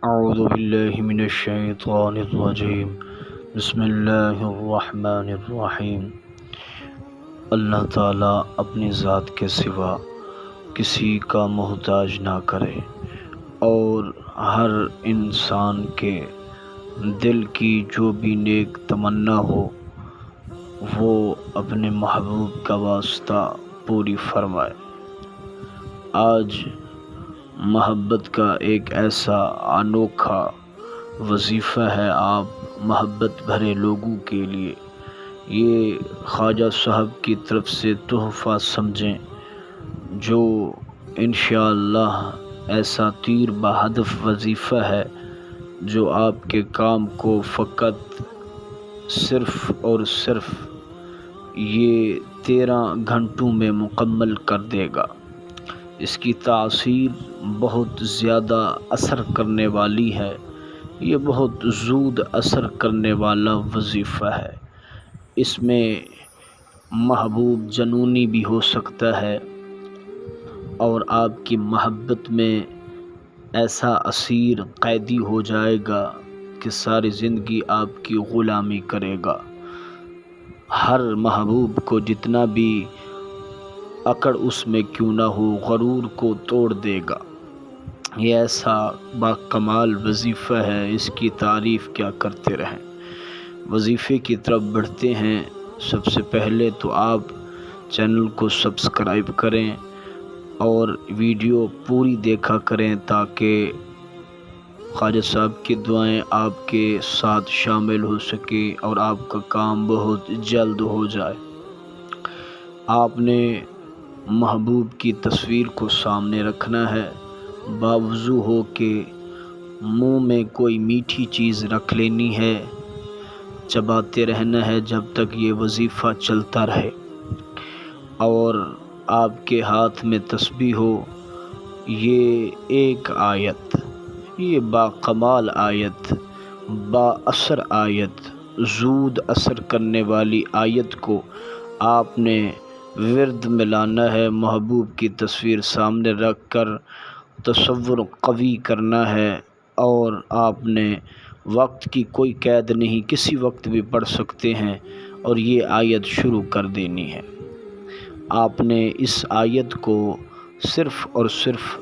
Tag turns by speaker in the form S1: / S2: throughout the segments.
S1: اعوذ باللہ من الشیطان الرجیم بسم اللہ الرحمن الرحیم۔ اللہ تعالیٰ اپنی ذات کے سوا کسی کا محتاج نہ کرے اور ہر انسان کے دل کی جو بھی نیک تمنا ہو وہ اپنے محبوب کا واسطہ پوری فرمائے۔ آج محبت کا ایک ایسا انوکھا وظیفہ ہے آپ محبت بھرے لوگوں کے لیے، یہ خواجہ صاحب کی طرف سے تحفہ سمجھیں، جو انشاءاللہ ایسا تیر بہدف وظیفہ ہے جو آپ کے کام کو فقط صرف اور صرف یہ 13 گھنٹوں میں مکمل کر دے گا۔ اس کی تاثیر بہت زیادہ اثر کرنے والی ہے، یہ بہت زود اثر کرنے والا وظیفہ ہے۔ اس میں محبوب جنونی بھی ہو سکتا ہے اور آپ کی محبت میں ایسا اسیر قیدی ہو جائے گا کہ ساری زندگی آپ کی غلامی کرے گا۔ ہر محبوب کو جتنا بھی اکڑ اس میں کیوں نہ ہو غرور کو توڑ دے گا۔ یہ ایسا باکمال وظیفہ ہے، اس کی تعریف کیا کرتے رہیں۔ وظیفے کی طرف بڑھتے ہیں۔ سب سے پہلے تو آپ چینل کو سبسکرائب کریں اور ویڈیو پوری دیکھا کریں تاکہ خواجہ صاحب کی دعائیں آپ کے ساتھ شامل ہو سکے اور آپ کا کام بہت جلد ہو جائے۔ آپ نے محبوب کی تصویر کو سامنے رکھنا ہے، باوضو ہو کہ منہ میں کوئی میٹھی چیز رکھ لینی ہے، چباتے رہنا ہے جب تک یہ وظیفہ چلتا رہے، اور آپ کے ہاتھ میں تسبیح ہو۔ یہ ایک آیت، یہ باکمال آیت، با اثر آیت، زود اثر کرنے والی آیت کو آپ نے ورد میں لانا ہے، محبوب کی تصویر سامنے رکھ کر تصور قوی کرنا ہے، اور آپ نے وقت کی کوئی قید نہیں، کسی وقت بھی پڑھ سکتے ہیں اور یہ آیت شروع کر دینی ہے۔ آپ نے اس آیت کو صرف اور صرف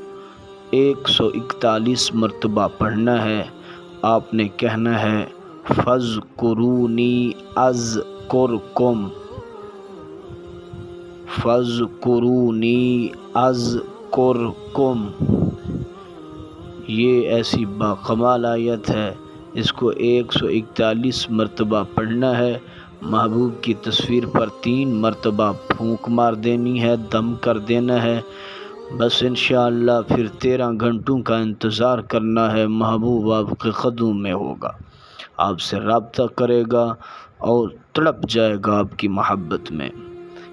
S1: 141 مرتبہ پڑھنا ہے۔ آپ نے کہنا ہے فَاذْكُرُونِی أَذْكُرْکُم، فَاذْكُرُونِی أَذْكُرْکُم۔ یہ ایسی باکمال آیت ہے، اس کو 141 مرتبہ پڑھنا ہے۔ محبوب کی تصویر پر 3 مرتبہ پھونک مار دینی ہے، دم کر دینا ہے، بس انشاءاللہ پھر 13 گھنٹوں کا انتظار کرنا ہے۔ محبوب آپ کے قدموں میں ہوگا، آپ سے رابطہ کرے گا اور تڑپ جائے گا آپ کی محبت میں۔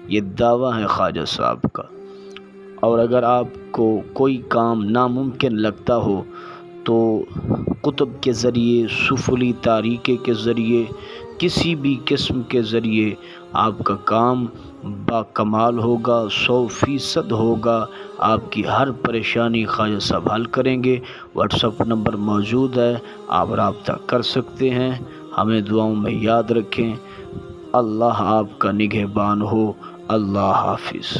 S1: یہ دعویٰ ہے خواجہ صاحب کا۔ اور اگر آپ کو کوئی کام ناممکن لگتا ہو تو کتب کے ذریعے، سفلی طریقے کے ذریعے، کسی بھی قسم کے ذریعے آپ کا کام باکمال ہوگا، 100% ہوگا۔ آپ کی ہر پریشانی خواجہ صاحب حل کریں گے۔ واٹس ایپ نمبر موجود ہے، آپ رابطہ کر سکتے ہیں۔ ہمیں دعاؤں میں یاد رکھیں۔ اللہ آپ کا نگہبان ہو۔ اللہ حافظ۔